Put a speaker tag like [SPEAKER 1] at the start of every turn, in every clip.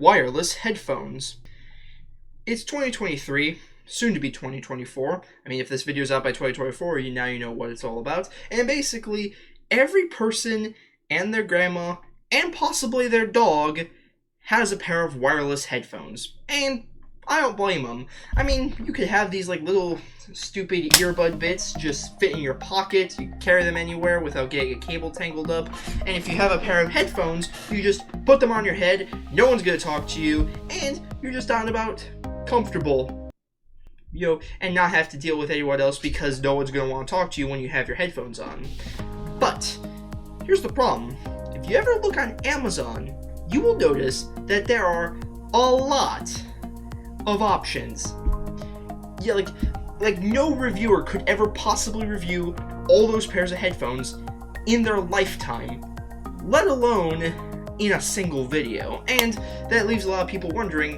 [SPEAKER 1] wireless headphones. It's 2023, soon to be 2024. I mean, if this video's out by 2024, you know what it's all about. And basically, every person and their grandma, and possibly their dog, has a pair of wireless headphones. And I don't blame them. I mean, you could have these like little stupid earbud bits just fit in your pocket. You can carry them anywhere without getting a cable tangled up. And if you have a pair of headphones, you just put them on your head, no one's gonna talk to you, and you're just out and about comfortable. And not have to deal with anyone else because no one's gonna want to talk to you when you have your headphones on. But here's the problem. If you ever look on Amazon, you will notice that there are a lot of options. Yeah, like no reviewer could ever possibly review all those pairs of headphones in their lifetime, let alone in a single video. And that leaves a lot of people wondering,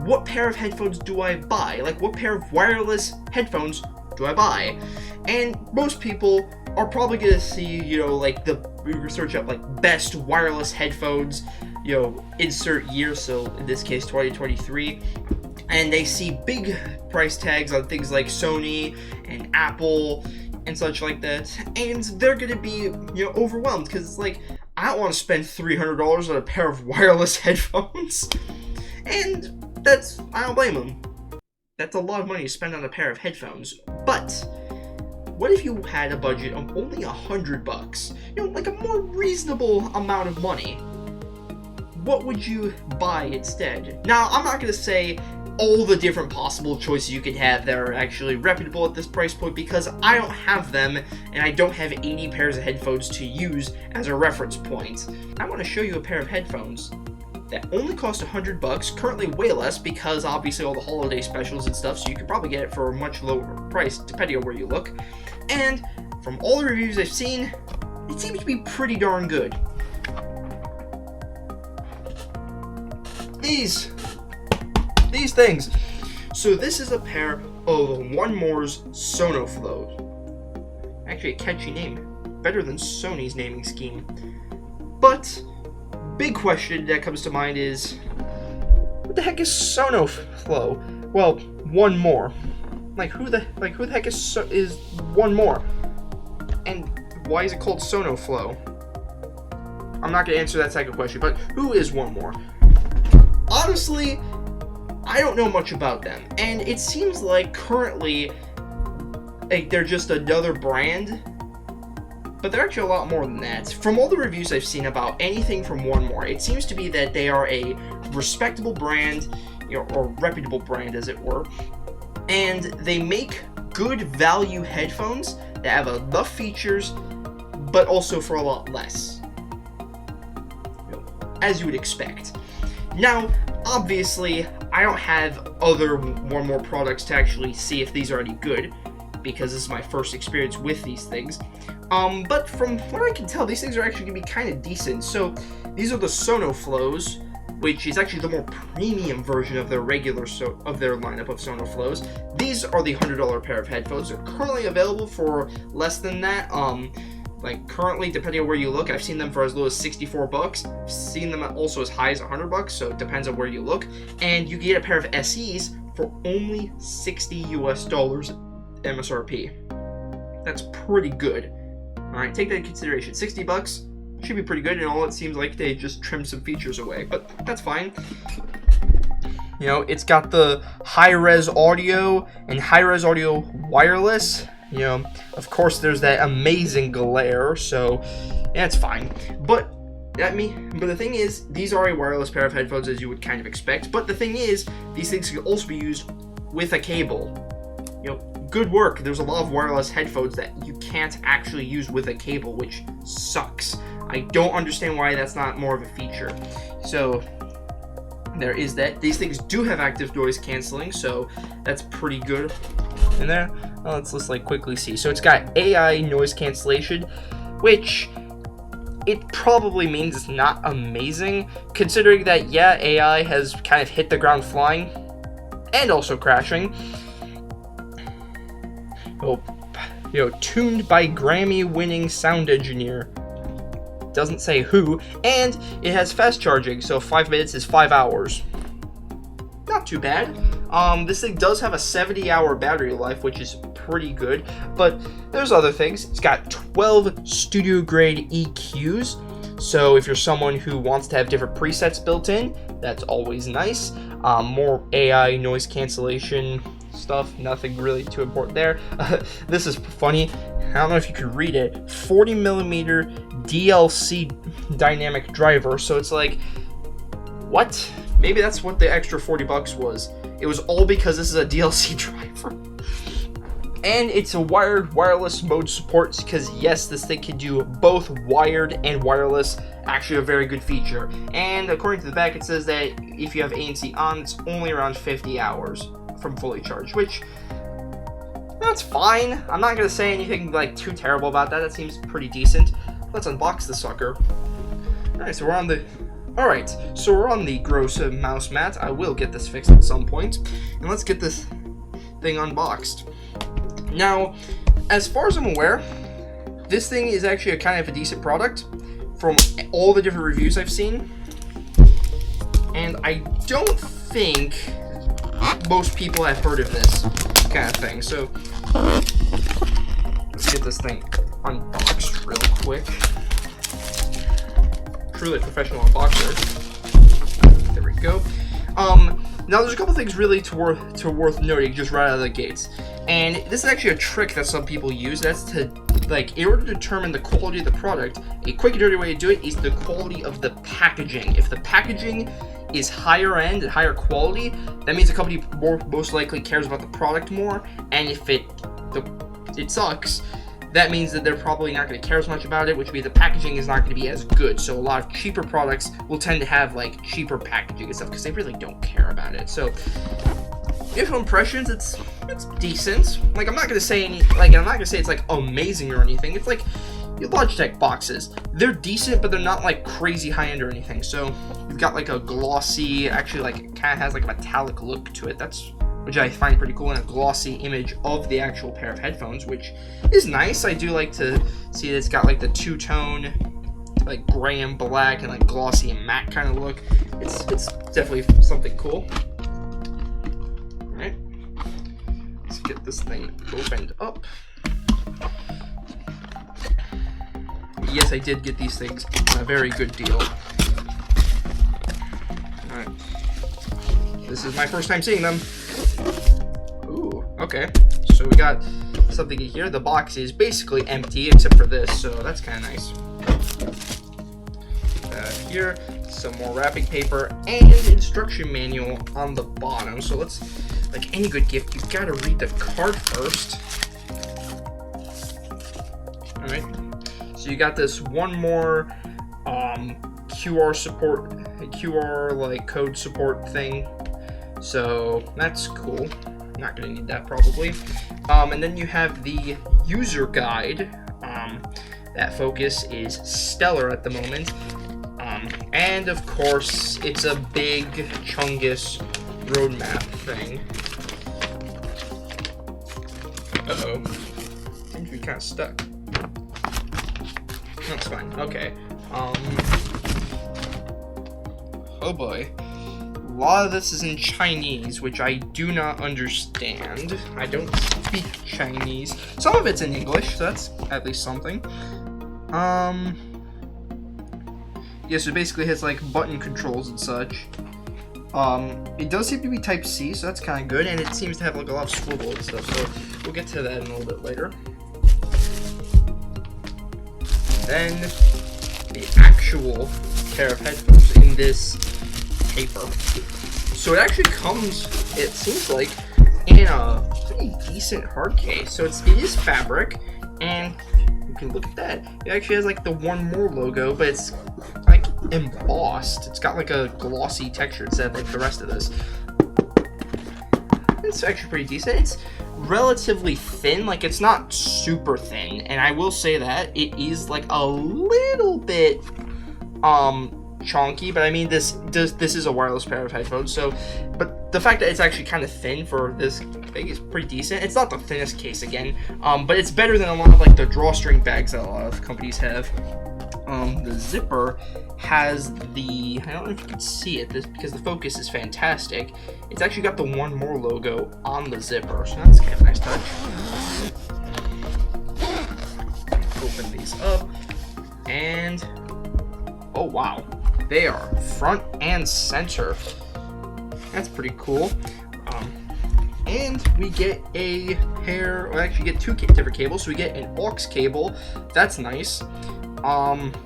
[SPEAKER 1] what pair of headphones do I buy? Like, what pair of wireless headphones do I buy? And most people are probably gonna see, like we search up like best wireless headphones, insert year, so in this case 2023, and they see big price tags on things like Sony and Apple and such like that, and they're gonna be overwhelmed because it's like, I don't want to spend $300 on a pair of wireless headphones. And I don't blame them. That's a lot of money to spend on a pair of headphones. But what if you had a budget of only $100? Like a more reasonable amount of money. What would you buy instead? Now, I'm not going to say all the different possible choices you could have that are actually reputable at this price point, because I don't have them, and I don't have 80 pairs of headphones to use as a reference point. I want to show you a pair of headphones that only cost $100, currently way less because obviously all the holiday specials and stuff, so you could probably get it for a much lower price depending on where you look. And from all the reviews I've seen, it seems to be pretty darn good. These things. So this is a pair of One More's Sonoflow. Actually a catchy name, better than Sony's naming scheme. But big question that comes to mind is, what the heck is Sonoflow? Well, One More. Who the heck is One More? And why is it called Sonoflow? I'm not gonna answer that second question, but who is One More? Honestly, I don't know much about them, and it seems like currently, they're just another brand. But they're actually a lot more than that. From all the reviews I've seen about anything from One More, it seems to be that they are a respectable brand, or reputable brand as it were, and they make good value headphones that have enough features, but also for a lot less, as you would expect. Now, obviously, I don't have other One More products to actually see if these are any good, because this is my first experience with these things. But from what I can tell, these things are actually going to be kind of decent. So these are the Sonoflows, which is actually the more premium version of their of their lineup of Sonoflows. These are the $100 pair of headphones. They're currently available for less than that. Currently, depending on where you look, I've seen them for as low as $64. I've seen them also as high as $100, so it depends on where you look. And you can get a pair of SEs for only $60 US MSRP. That's pretty good. Alright, take that into consideration. $60 should be pretty good, and all it seems like they just trimmed some features away, but that's fine. It's got the high-res audio and high-res audio wireless. Of course there's that amazing glare, so yeah, it's fine. But the thing is, these are a wireless pair of headphones, as you would kind of expect, but the thing is, these things can also be used with a cable. Good work. There's a lot of wireless headphones that you can't actually use with a cable, which sucks. I don't understand why that's not more of a feature. So there is that. These things do have active noise canceling, so that's pretty good in there. Let's just quickly see. So it's got AI noise cancellation, which it probably means it's not amazing, considering that, yeah, AI has kind of hit the ground flying and also crashing. Tuned by Grammy-winning sound engineer. doesn't say who, and it has fast charging, so 5 minutes is 5 hours. Not too bad. This thing does have a 70-hour battery life, which is pretty good, but there's other things. It's got 12 studio-grade EQs, so if you're someone who wants to have different presets built in, that's always nice. More AI noise cancellation stuff, nothing really too important there. This is funny. I don't know if you could read it. 40mm DLC dynamic driver, so it's like, what? Maybe that's what the extra $40 was. It was all because this is a DLC driver. And it's a wired wireless mode support, because yes, this thing can do both wired and wireless. Actually a very good feature. And according to the back, it says that if you have ANC on, it's only around 50 hours from fully charged, which, that's fine. I'm not gonna say anything like too terrible about that. That seems pretty decent. Let's unbox the sucker. Alright, so we're on the gross mouse mat. I will get this fixed at some point. And let's get this thing unboxed. Now, as far as I'm aware, this thing is actually a kind of a decent product from all the different reviews I've seen. And I don't think most people have heard of this kind of thing. So, let's get this thing unboxed real quick. Truly professional unboxer. There we go. Now there's a couple things really to worth noting just right out of the gates. And this is actually a trick that some people use. That's to, like, in order to determine the quality of the product, a quick and dirty way to do it is the quality of the packaging. If the packaging is higher end and higher quality, that means the company most likely cares about the product more. And if it sucks, that means that they're probably not going to care as much about it, which means the packaging is not going to be as good. So a lot of cheaper products will tend to have like cheaper packaging and stuff because they really don't care about it. So initial impressions, it's decent. Like, I'm not going to say it's like amazing or anything. It's like your Logitech boxes. They're decent, but they're not like crazy high end or anything. So you've got like a glossy, actually like it kind of has like a metallic look to it. Which I find pretty cool, and a glossy image of the actual pair of headphones, which is nice. I do like to see that it's got like the two-tone, like gray and black, and like glossy and matte kind of look. It's definitely something cool. All right, let's get this thing opened up. Yes, I did get these things on a very good deal. All right, this is my first time seeing them. Ooh, okay. So we got something in here. The box is basically empty except for this, so that's kind of nice. Here, some more wrapping paper and instruction manual on the bottom. So let's, like any good gift, you've got to read the card first. All right. So you got this one more QR like code support thing. So that's cool. Not gonna need that probably. And then you have the user guide. That focus is stellar at the moment. And of course, it's a big Chungus roadmap thing. Uh-oh. Seems to be kind of stuck. That's fine. Okay. Oh boy. A lot of this is in Chinese, which I do not understand. I don't speak Chinese. Some of it's in English, so that's at least something. Yeah, so it basically has like button controls and such. It does seem to be Type C, so that's kind of good, and it seems to have like a lot of swivel and stuff, so we'll get to that in a little bit later. Then, the actual pair of headphones in this paper. So it actually comes, it seems like, in a pretty decent hard case. So it is fabric, and you can look at that. It actually has like the One More logo, but it's like embossed. It's got like a glossy texture instead of like the rest of this. It's actually pretty decent. It's relatively thin, like it's not super thin, and I will say that it is like a little bit chonky, but I mean this is a wireless pair of headphones, so but the fact that it's actually kind of thin for this thing is pretty decent. It's not the thinnest case again, but it's better than a lot of like the drawstring bags that a lot of companies have. the zipper has the, I don't know if you can see it because the focus is fantastic. It's actually got the One More logo on the zipper, so that's kind of a nice touch. Open these up, and oh wow, they are front and center. That's pretty cool. And we get a pair, or actually get two different cables. So we get an aux cable. That's nice.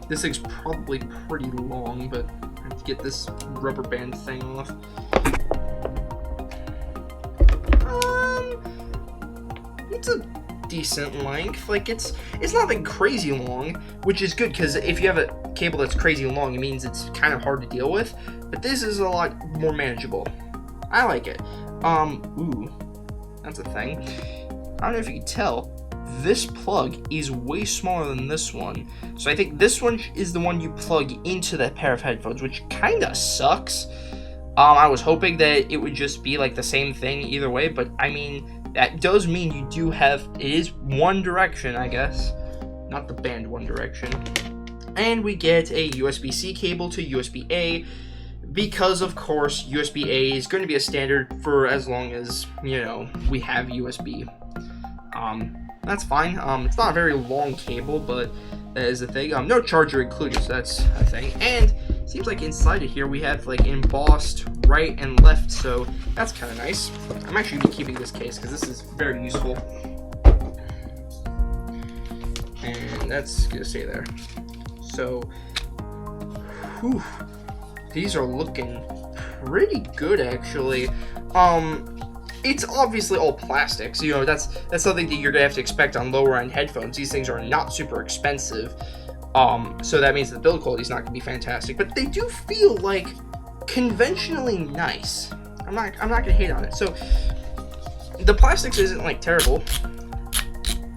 [SPEAKER 1] This thing's probably pretty long, but I have to get this rubber band thing off. It's a decent length. Like it's nothing crazy long, which is good because if you have a cable that's crazy long, it means it's kind of hard to deal with. But this is a lot more manageable. I like it. Ooh, that's a thing. I don't know if you can tell. This plug is way smaller than this one. So I think this one is the one you plug into that pair of headphones, which kind of sucks. I was hoping that it would just be like the same thing either way, but I mean, that does mean you do have, it is One Direction, I guess. Not the band One Direction. And we get a USB-C cable to USB-A, because of course USB-A is going to be a standard for as long as, you know, we have USB. That's fine. It's not a very long cable, but that is a thing. No charger included, so that's a thing. And it seems like inside of here we have like embossed right and left, so that's kind of nice. I'm actually going to be keeping this case because this is very useful. And that's going to stay there. So, whew. These are looking pretty good, actually. It's obviously all plastic, so you know that's something that you're gonna have to expect on lower end headphones. These things are not super expensive, so that means the build quality is not gonna be fantastic. But they do feel like conventionally nice. I'm not gonna hate on it. So the plastics isn't like terrible.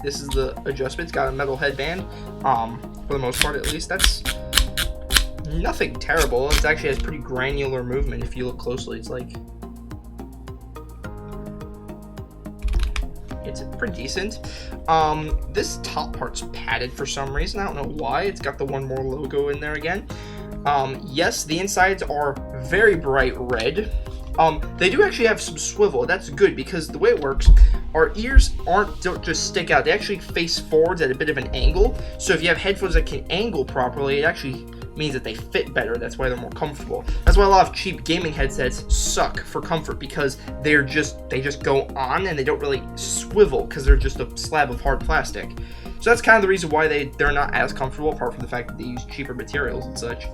[SPEAKER 1] This is the adjustment. It's got a metal headband, for the most part at least. That's nothing terrible. It actually has pretty granular movement if you look closely. It's pretty decent. This top part's padded for some reason. I don't know why. It's got the One More logo in there again. Yes, the insides are very bright red. They do actually have some swivel. That's good because the way it works, our ears don't just stick out. They actually face forwards at a bit of an angle. So if you have headphones that can angle properly, it actually means that they fit better. That's why they're more comfortable. That's why a lot of cheap gaming headsets suck for comfort, because they just go on and they don't really swivel because they're just a slab of hard plastic. So that's kind of the reason why they're not as comfortable, apart from the fact that they use cheaper materials and such.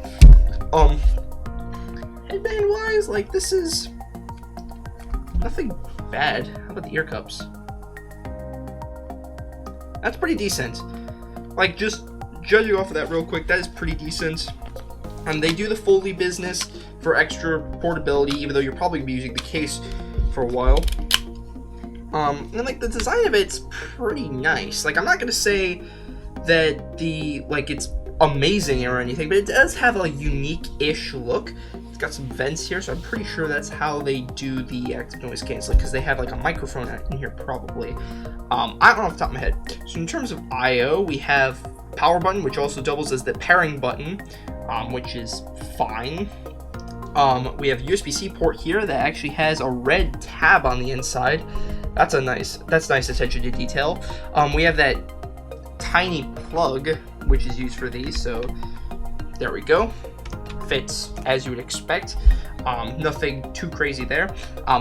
[SPEAKER 1] Headband wise, like, this is nothing bad. How about the ear cups? That's pretty decent. Like, just judging off of that real quick, that is pretty decent. They do the Foley business for extra portability, even though you're probably gonna be using the case for a while. And like the design of it's pretty nice. Like, I'm not gonna say that it's amazing or anything, but it does have a unique-ish look. It's got some vents here, so I'm pretty sure that's how they do the active noise canceling, because they have like a microphone in here probably. I don't know off the top of my head. So in terms of I/O, we have power button, which also doubles as the pairing button, which is fine. We have USB-C port here that actually has a red tab on the inside. That's nice attention to detail. We have that tiny plug, which is used for these, so there we go. Fits as you would expect. Nothing too crazy there.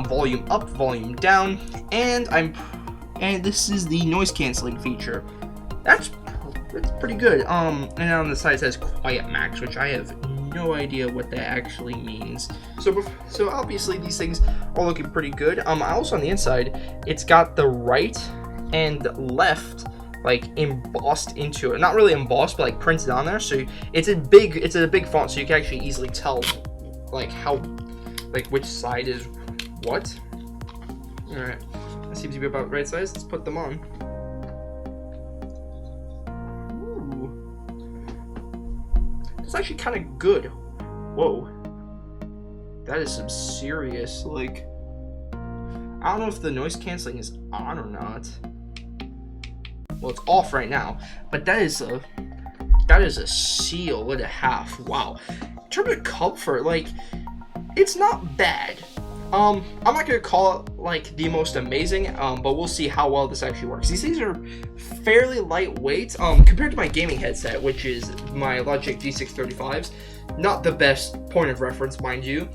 [SPEAKER 1] Volume up, volume down, and this is the noise canceling feature. It's pretty good. And on the side it says Quiet Max, which I have no idea what that actually means. So obviously these things are looking pretty good. Also on the inside, it's got the right and left like embossed into it. Not really embossed, but like printed on there. So it's a big font, so you can actually easily tell like which side is what. All right, that seems to be about right size. Let's put them on. It's actually kind of good. Whoa. That is some serious, like, I don't know if the noise canceling is on or not. Well, it's off right now, but that is That is a seal and a half. Wow. In terms of comfort, like, it's not bad. I'm not gonna call it like the most amazing, but we'll see how well this actually works. These things are fairly lightweight, compared to my gaming headset, which is my Logitech G635s. Not the best point of reference, mind you.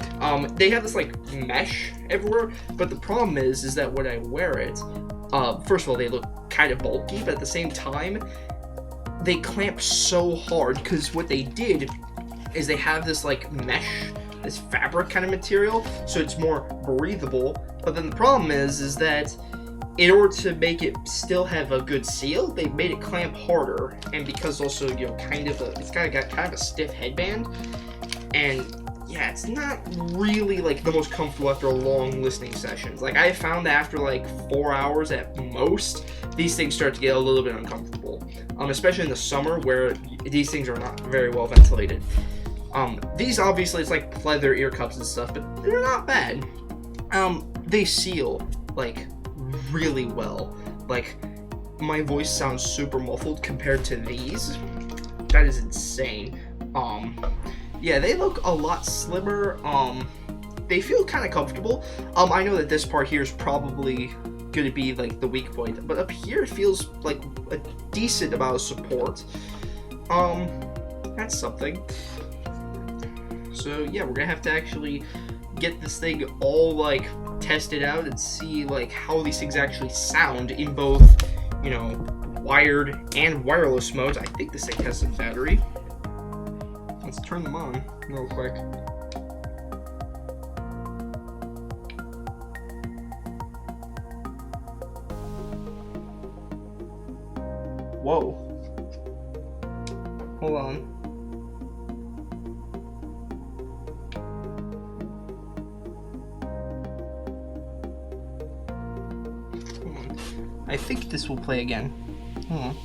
[SPEAKER 1] They have this like mesh everywhere, but the problem is that when I wear it, first of all, they look kind of bulky, but at the same time, they clamp so hard, because what they did is they have this like mesh, this fabric kind of material, so it's more breathable. But then the problem is that in order to make it still have a good seal, they made it clamp harder, and because also, you know, it's got kind of a stiff headband, and yeah, it's not really like the most comfortable after long listening sessions. Like, I found that after like 4 hours at most, these things start to get a little bit uncomfortable, especially in the summer where these things are not very well ventilated. These obviously, it's like leather ear cups and stuff, but they're not bad. They seal like really well. Like, my voice sounds super muffled compared to these. That is insane. Yeah, they look a lot slimmer. They feel kind of comfortable. I know that this part here is probably gonna be like the weak point, but up here it feels like a decent amount of support. That's something. So yeah, we're gonna have to actually get this thing all like tested out and see like how these things actually sound in both, you know, wired and wireless modes. I think this thing has some battery. Let's turn them on real quick. Whoa. Hold on. I think this will play again. Hold on.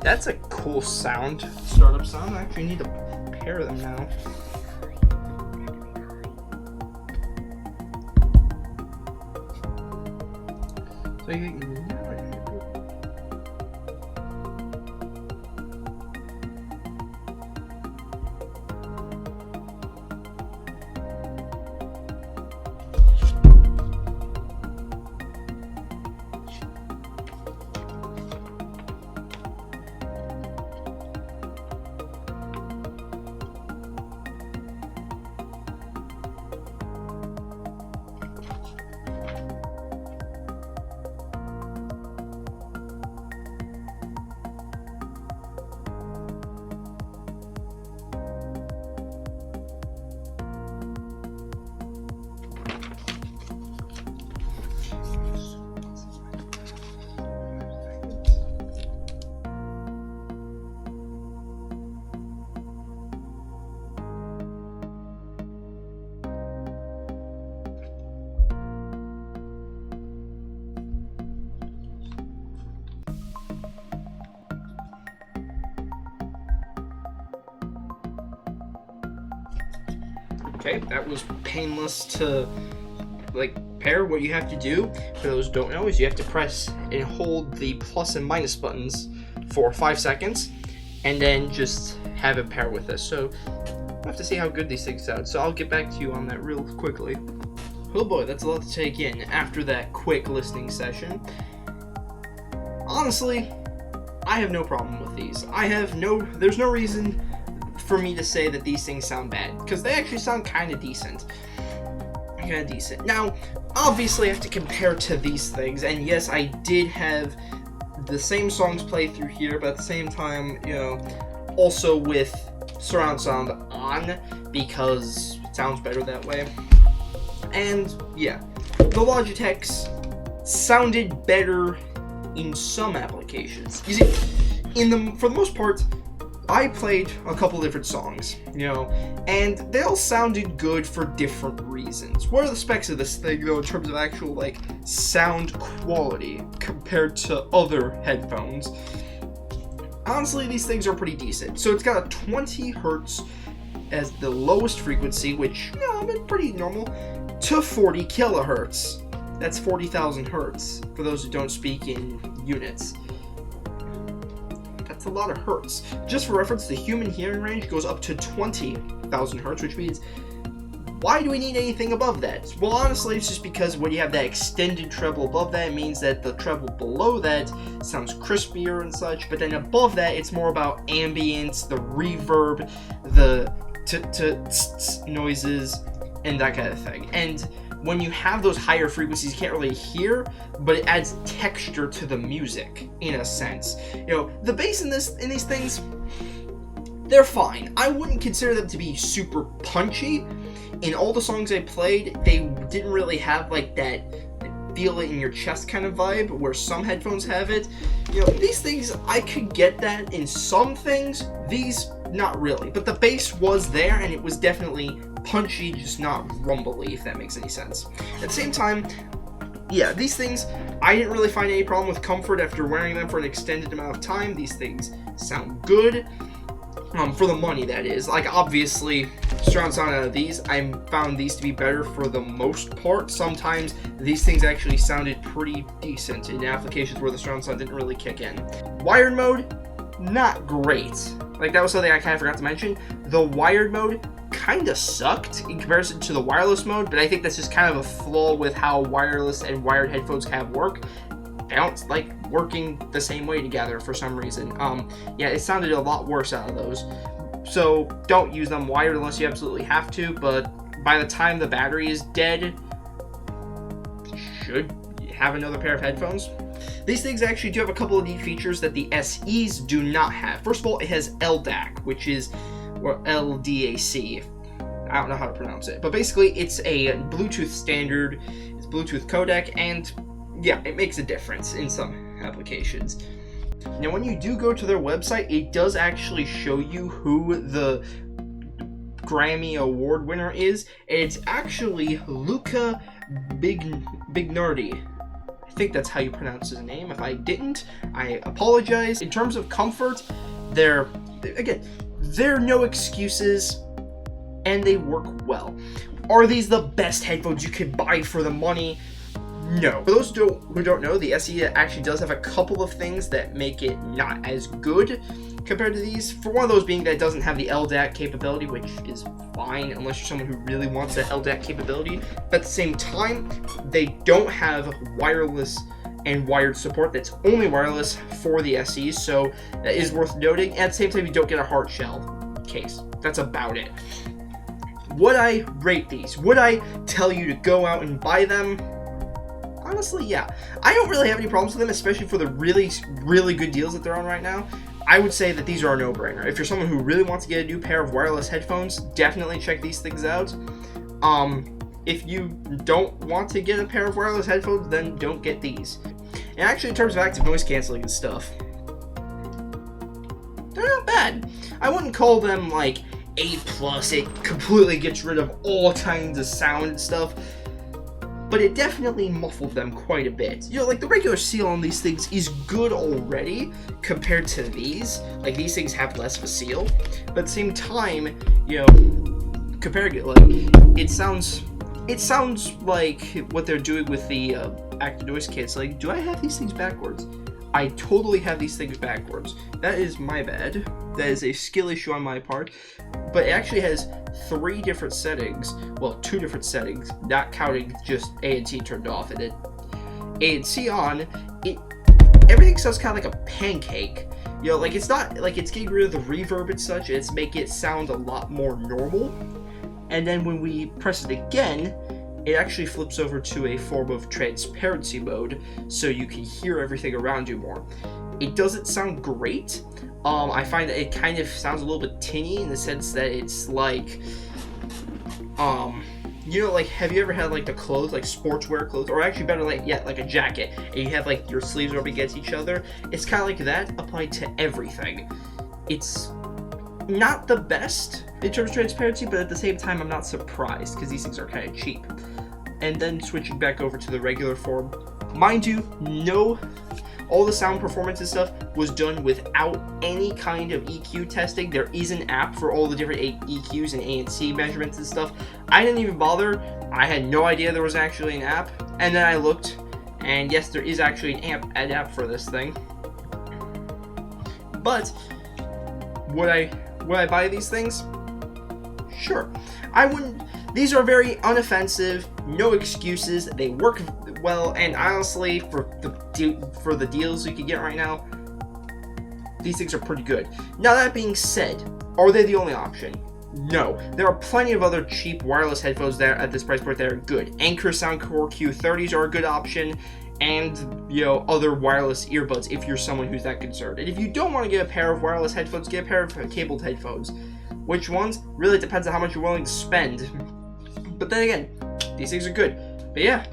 [SPEAKER 1] That's a cool sound. Startup sound. I actually need to pair them now. So you Okay, that was painless to like pair. What you have to do, for those who don't know, is you have to press and hold the plus and minus buttons for 5 seconds, and then just have it pair with this. So we'll have to see how good these things sound. So I'll get back to you on that real quickly. Oh boy, that's a lot to take in after that quick listening session. Honestly, I have no problem with these. There's no reason for me to say that these things sound bad, because they actually sound kind of decent. Now, obviously I have to compare to these things, and yes, I did have the same songs play through here, but at the same time, you know, also with surround sound on, because it sounds better that way. And yeah, the Logitechs sounded better in some applications. You see, for the most part, I played a couple different songs, you know, and they all sounded good for different reasons. What are the specs of this thing, though, in terms of actual, like, sound quality compared to other headphones? Honestly, these things are pretty decent. So it's got a 20 hertz as the lowest frequency, which, you know, pretty normal. to 40 kilohertz. That's 40,000 hertz, for those who don't speak in units. That's a lot of hertz. Just for reference, the human hearing range goes up to 20,000 hertz, which means, why do we need anything above that? Well, honestly, it's just because when you have that extended treble above that, it means that the treble below that sounds crispier and such, but then above that, it's more about ambience, the reverb, the noises, and that kind of thing. And when you have those higher frequencies, you can't really hear, but it adds texture to the music, in a sense. You know, the bass in these things, they're fine. I wouldn't consider them to be super punchy. In all the songs I played, they didn't really have like that feel it in your chest kind of vibe, where some headphones have it. You know, these things, I could get that in some things, these, not really. But the bass was there, and it was definitely punchy, just not rumbly, if that makes any sense. At the same time, yeah, these things, I didn't really find any problem with comfort after wearing them for an extended amount of time. These things sound good. For the money, that is. Like, obviously, surround sound out of these, I found these to be better for the most part. Sometimes these things actually sounded pretty decent in applications where the surround sound didn't really kick in. Wired mode, not great. Like, that was something I kind of forgot to mention. The wired mode kind of sucked in comparison to the wireless mode, but I think that's just kind of a flaw with how wireless and wired headphones kind of work. They don't like working the same way together for some reason. Yeah, it sounded a lot worse out of those. So don't use them wired unless you absolutely have to, but by the time the battery is dead, you should have another pair of headphones. These things actually do have a couple of neat features that the SEs do not have. First of all, it has LDAC, which is, or LDAC. I don't know how to pronounce it, but basically it's a Bluetooth standard, it's Bluetooth codec, and yeah, it makes a difference in some applications. Now, when you do go to their website, it does actually show you who the Grammy Award winner is. It's actually Luca Bignardi. I think that's how you pronounce his name. If I didn't, I apologize. In terms of comfort, they're no excuses, and they work well. Are these the best headphones you could buy for the money? No. For those who don't know, the SE actually does have a couple of things that make it not as good compared to these. For one of those being that it doesn't have the LDAC capability, which is fine unless you're someone who really wants that LDAC capability. But at the same time, they don't have wireless and wired support. That's only wireless for the SEs, so that is worth noting. At the same time, you don't get a hard shell case. That's about it. Would I rate these? Would I tell you to go out and buy them? Honestly, yeah. I don't really have any problems with them, especially for the really, really good deals that they're on right now. I would say that these are a no-brainer. If you're someone who really wants to get a new pair of wireless headphones, definitely check these things out. If you don't want to get a pair of wireless headphones, then don't get these. And actually, in terms of active noise canceling and stuff, they're not bad. I wouldn't call them like A+, it completely gets rid of all kinds of sound and stuff, but it definitely muffled them quite a bit. You know, like the regular seal on these things is good already compared to these. Like, these things have less of a seal, but at the same time, you know, comparing it, like, it sounds like what they're doing with the active noise canceling. Do I have these things backwards? I totally have these things backwards. That is my bad. That is a skill issue on my part. But it actually has 3 different settings. Well, 2 different settings, not counting just ANC turned off. And then ANC on, everything sounds kind of like a pancake. You know, like, it's not, like, it's getting rid of the reverb and such. It's making it sound a lot more normal. And then when we press it again, it actually flips over to a form of transparency mode, so you can hear everything around you more. It doesn't sound great. I find that it kind of sounds a little bit tinny in the sense that it's like, you know, like, have you ever had like the clothes, like sportswear clothes, or actually better, like, yeah, like a jacket, and you have like your sleeves rubbing against each other? It's kind of like that applied to everything. It's not the best in terms of transparency, but at the same time, I'm not surprised because these things are kind of cheap. And then switching back over to the regular form, mind you, no all the sound performance and stuff was done without any kind of EQ testing. There is an app for all the different EQs and ANC measurements and stuff. I didn't even bother. I had no idea there was actually an app, and then I looked, and yes, there is actually an app for this thing. But would I buy these things? Sure. I wouldn't. These are very unoffensive, no excuses. They work well, and honestly, for the deals you can get right now, these things are pretty good. Now that being said, are they the only option? No. There are plenty of other cheap wireless headphones there at this price point that are good. Anker Soundcore Q30s are a good option, and other wireless earbuds if you're someone who's that concerned. And if you don't want to get a pair of wireless headphones, get a pair of cabled headphones. Which ones? Really depends on how much you're willing to spend. But then again, these things are good. But yeah,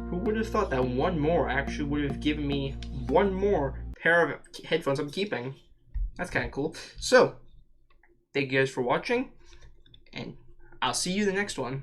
[SPEAKER 1] who would have thought that one more actually would have given me one more pair of headphones I'm keeping? That's kind of cool. So, thank you guys for watching, and I'll see you in the next one.